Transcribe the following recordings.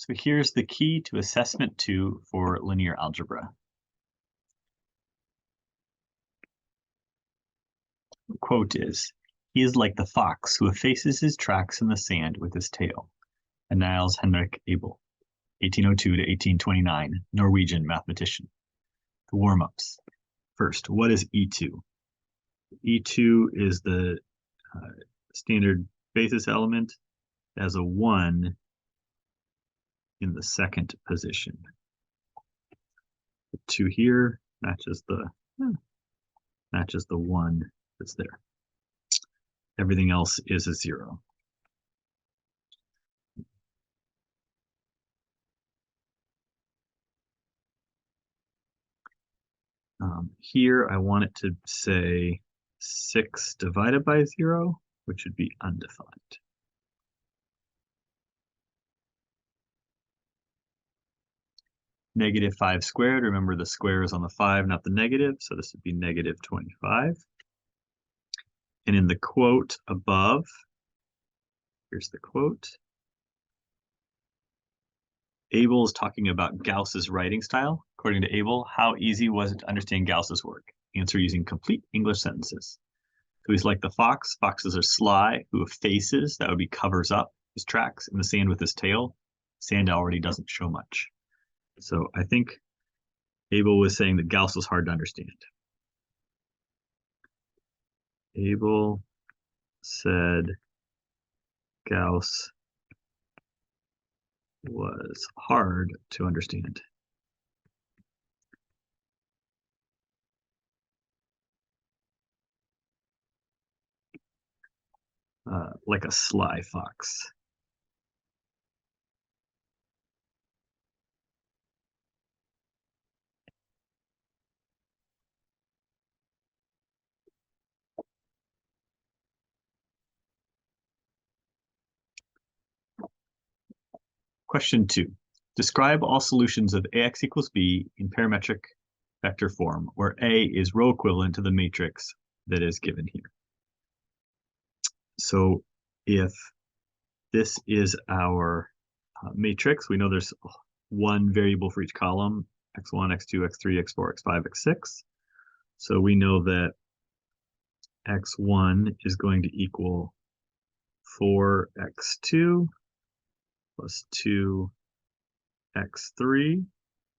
So here's the key to assessment 2 for linear algebra. The quote is, "He is like the fox who effaces his tracks in the sand with his tail." And Niels Henrik Abel, 1802 to 1829, Norwegian mathematician. The warm-ups. First, what is E2? E2 is the standard basis element as a 1 in the second position. The 2 here matches the 1 that's there. Everything else is a 0. Here I want it to say 6 divided by 0, which would be undefined. Negative 5 squared, remember the square is on the 5, not the negative, so this would be negative 25. And in the quote above, here's the quote. Abel is talking about Gauss's writing style. According to Abel, how easy was it to understand Gauss's work? Answer using complete English sentences. So he's like the fox. Foxes are sly, who effaces, that would be covers up his tracks in the sand with his tail. Sand already doesn't show much. So I think Abel was saying that Gauss was hard to understand. Abel said Gauss was hard to understand. Like a sly fox. Question 2. Describe all solutions of ax equals b in parametric vector form, where A is row equivalent to the matrix that is given here. So if this is our matrix, we know there's one variable for each column, x1, x2, x3, x4, x5, x6. So we know that x1 is going to equal 4x2 plus 2x3.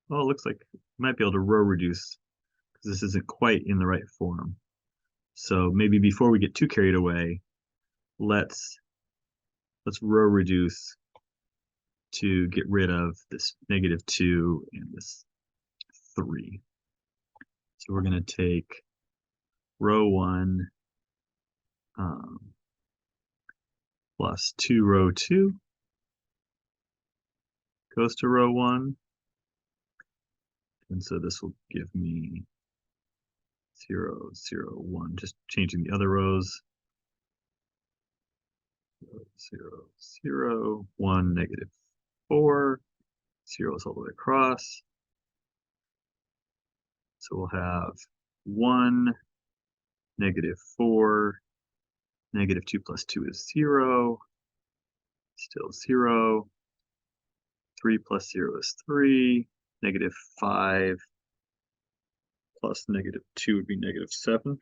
Well, it looks like we might be able to row reduce because this isn't quite in the right form. So maybe before we get too carried away, let's row reduce to get rid of this -2 and this 3. So we're going to take row 1 plus 2 row 2 goes to row 1. And so this will give me 0, 0, 1, just changing the other rows. 0, 0, 1, -4, 0 is all the way across. So we'll have 1, -4, -2 plus 2 is 0, still 0. 3 plus 0 is 3, -5 plus -2 would be -7.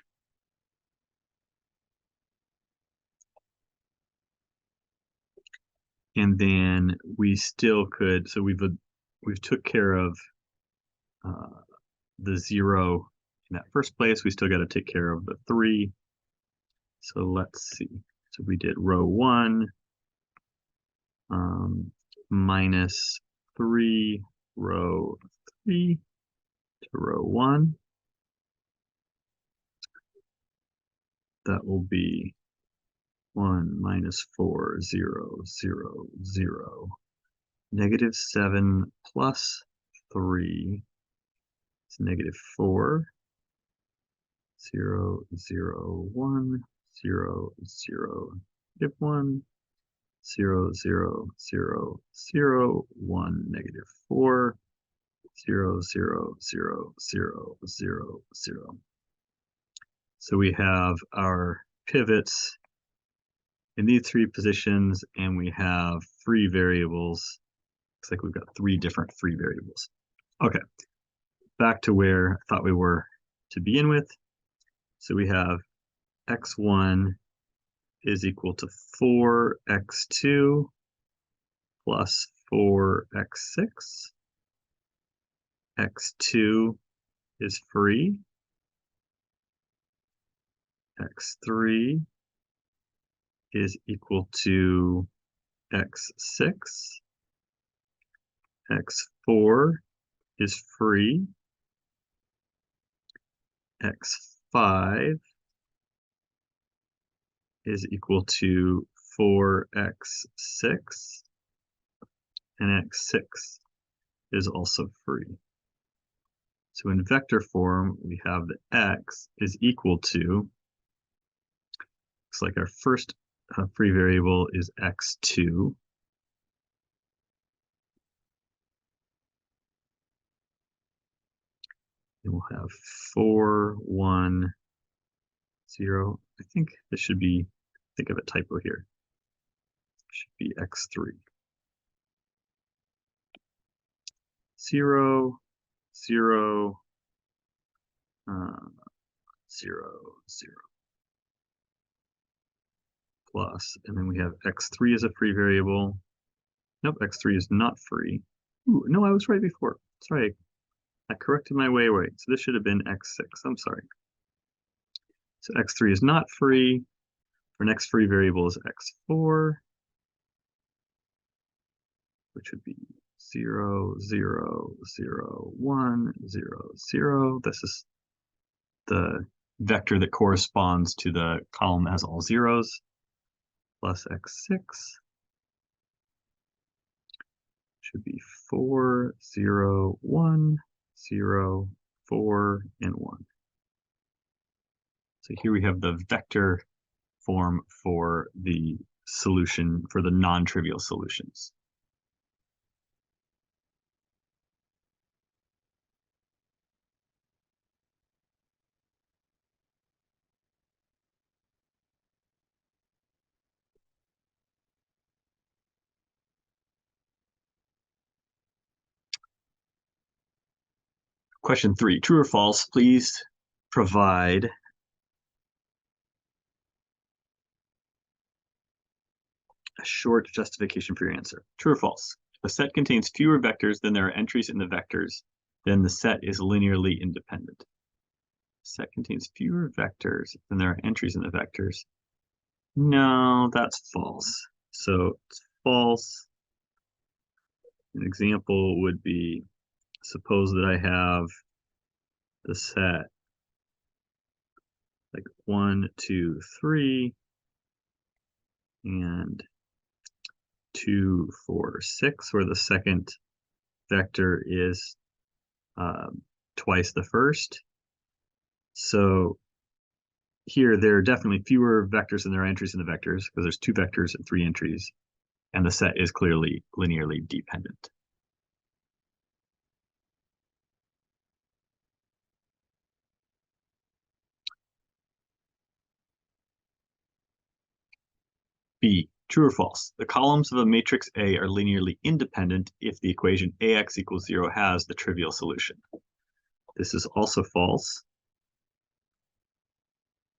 And then we still could, so we've took care of the 0 in that first place. We still got to take care of the 3. So let's see. So we did row 1 minus 3 row 3 to row 1. That will be 1 minus 4, 0, 0, 0. -7 plus 3 is -4. 0, 0, 1, 0, 0, -1. 0, 0, 0, 0, 1, -4. 0, 0, 0, 0, 0, 0. So we have our pivots in these 3 positions, and we have free variables Looks like we've got 3 different free variables. Okay, back to where I thought we were to begin with. So we have x1 is equal to 4x2 plus 4x6. x2 is free. x3 is equal to x6. x4 is free. x5 is equal to 4x6, and x6 is also free. So in vector form, we have that x is equal to, looks like our first free variable is x2. And we'll have 4, 1, 0. I think this should be, think of a typo here. It should be x3. 0, 0, 0, 0. Plus, and then we have x3 as a free variable. Nope, x3 is not free. Ooh, no, I was right before. Sorry, I corrected my way right. So this should have been x6. I'm sorry. So x3 is not free. Our next free variable is x4, which would be 0, 0, 0, 1, 0, 0. This is the vector that corresponds to the column that has all zeros, plus x6 should be 4, 0, 1, 0, 4, and 1. So here we have the vector form for the solution, for the non-trivial solutions. Question 3, true or false? Please provide a short justification for your answer. True or false? If a set contains fewer vectors than there are entries in the vectors, then the set is linearly independent. The set contains fewer vectors than there are entries in the vectors. No, that's false. So it's false. An example would be, suppose that I have the set like 1, 2, 3, and 2, 4, 6, where the second vector is twice the first. So here there are definitely fewer vectors than there are entries in the vectors, because there's 2 vectors and 3 entries, and the set is clearly linearly dependent. B, true or false? The columns of a matrix A are linearly independent if the equation AX equals 0 has the trivial solution. This is also false.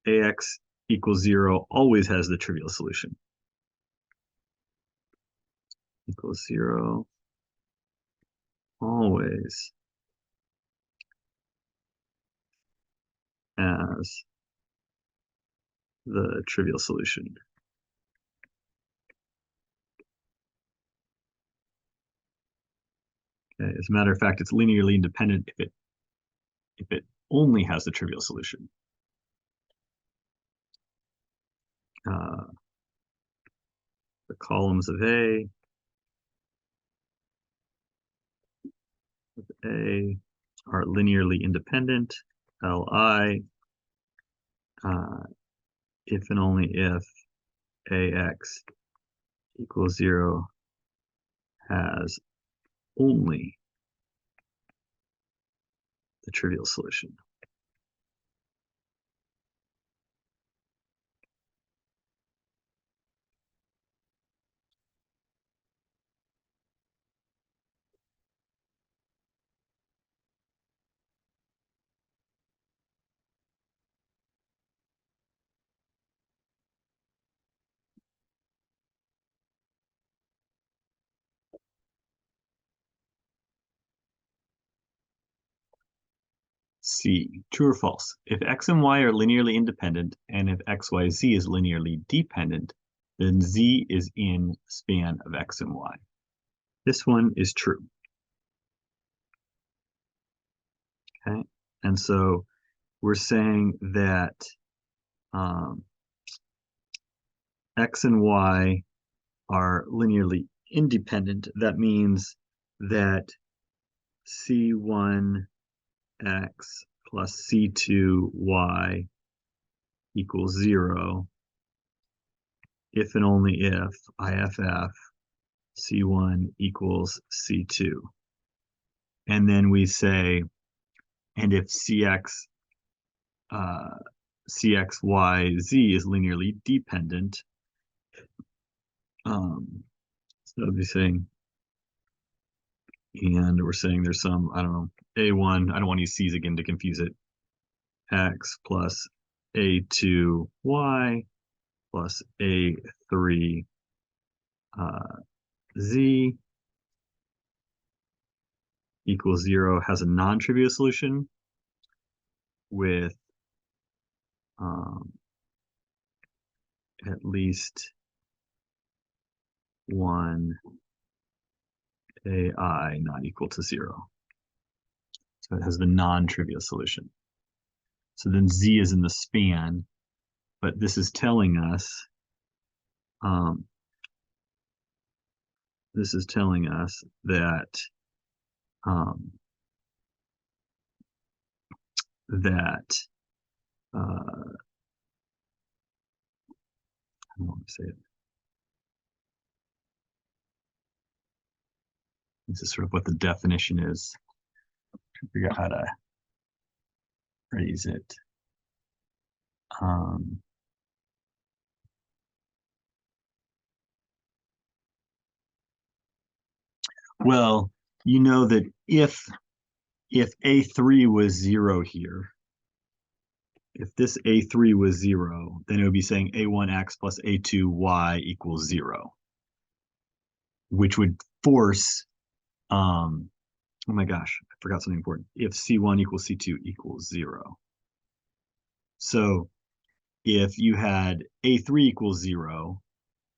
AX equals 0 always has the trivial solution. Equals 0 always has the trivial solution. Okay. As a matter of fact, it's linearly independent if it only has the trivial solution. The columns of A are linearly independent, Li, if and only if AX equals 0 has only the trivial solution. C, true or false? If x and y are linearly independent, and if x, y, z is linearly dependent, then z is in the span of x and y. This one is true. Okay, and so we're saying that x and y are linearly independent. That means that c1x plus c2y equals 0 if and only if IFF c1 equals c2. And then we say, and if cxyz is linearly dependent, so I'd be saying, and we're saying there's some, I don't know, a1, I don't want to use c's again to confuse it, x plus a2y plus a3 z equals 0 has a non-trivial solution with at least one AI not equal to 0. So it has the non-trivial solution. So then Z is in the span, but this is telling us that I don't want to say it. This is sort of what the definition is. To figure out how to phrase it. Well, you know that if A3 was 0 here, if this A3 was 0, then it would be saying A1x plus A2y equals 0, which would force, oh my gosh, I forgot something important. If C1 equals C2 equals 0. So if you had A3 equals 0,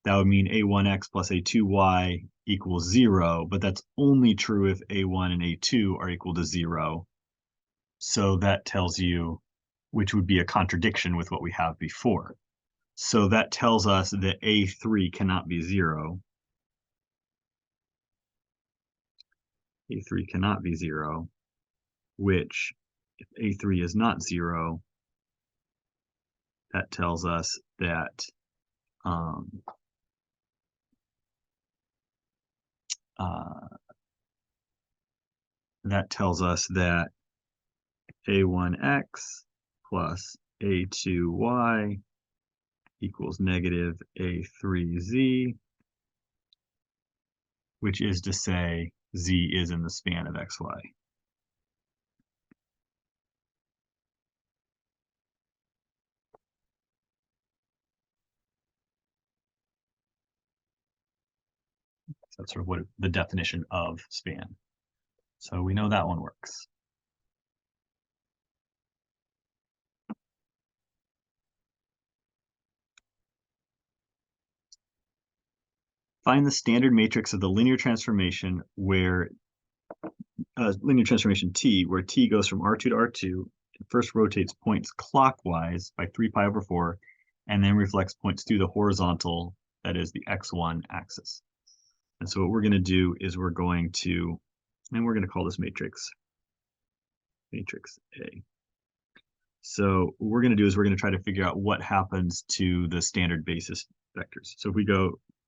that would mean A1x plus A2y equals 0, but that's only true if A1 and A2 are equal to 0. So that tells you, which would be a contradiction with what we have before. So that tells us that A3 cannot be 0. A3 cannot be 0, which if A3 is not 0, that tells us that A1x plus A2y equals negative A3z, which is to say z is in the span of xy. So that's sort of what the definition of span. So we know that one works. Find the standard matrix of the linear transformation where linear transformation T, where T goes from R2 to R2, it first rotates points clockwise by 3 pi over 4, and then reflects points through the horizontal, that is the x1 axis. And so what we're going to do is we're going to call this matrix A. So what we're going to do is we're going to try to figure out what happens to the standard basis vectors. So if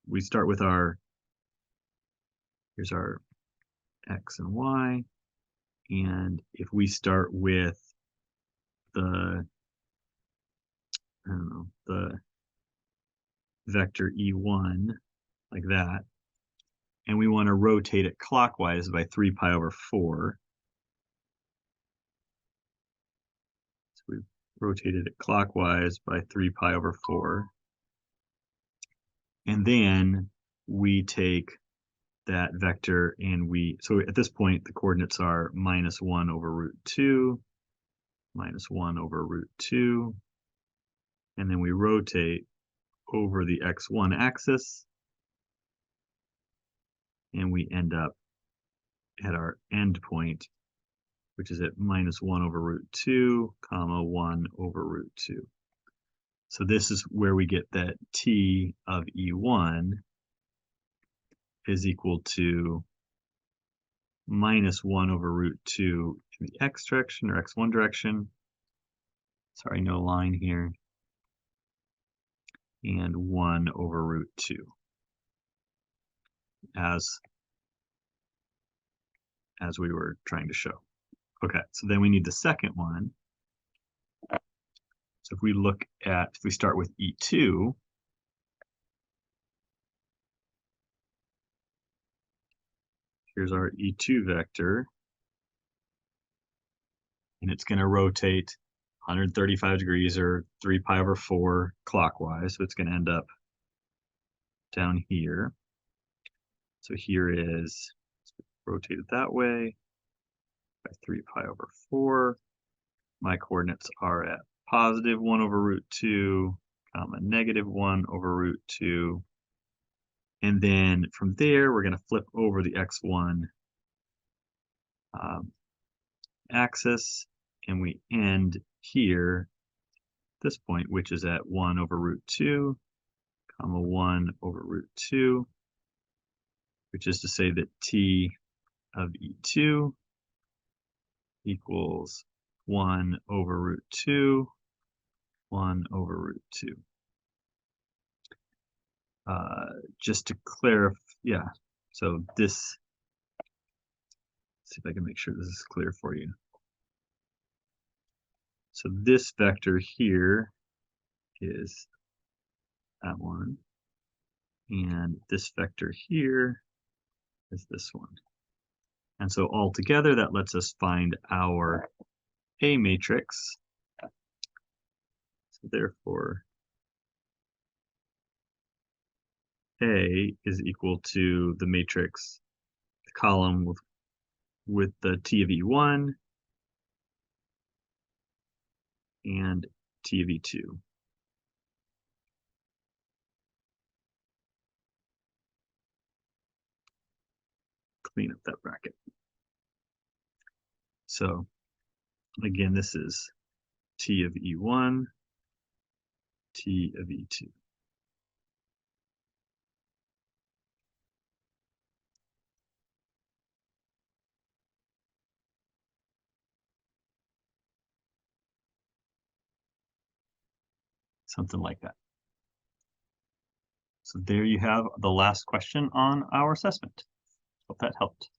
we start with here's our x and y, and if we start with the vector E1 like that, and we want to rotate it clockwise by 3 pi over 4. So we've rotated it clockwise by 3 pi over 4. And then we take that vector and so at this point, the coordinates are -1 over √2 minus 1 over root 2. And then we rotate over the x1 axis. And we end up at our end point, which is at minus 1 over root 2, comma 1 over root 2. So this is where we get that t of E1 is equal to minus 1 over root 2 in the x direction or x1 direction. Sorry, no line here. And 1 over root 2 as we were trying to show. Okay, so then we need the second one. So if we start with E2, here's our E2 vector, and it's going to rotate 135 degrees or 3 pi over 4 clockwise, so it's going to end up down here. So here is, rotate it that way, by 3 pi over 4. My coordinates are at positive 1 over root 2, comma negative 1 over root 2. And then from there, we're going to flip over the x1 axis, and we end here, this point, which is at 1 over root 2, comma 1 over root 2, which is to say that t of E2 equals 1 over root 2, 1 over root 2. Just to clarify, yeah, so this, see if I can make sure this is clear for you. So this vector here is that one, and this vector here is this one. And so altogether, that lets us find our A matrix. So therefore, A is equal to the matrix, the column with the T of E1 and T of E2. Clean up that bracket. So again, this is T of E1, T of E2. Something like that. So there you have the last question on our assessment. Hope that helped.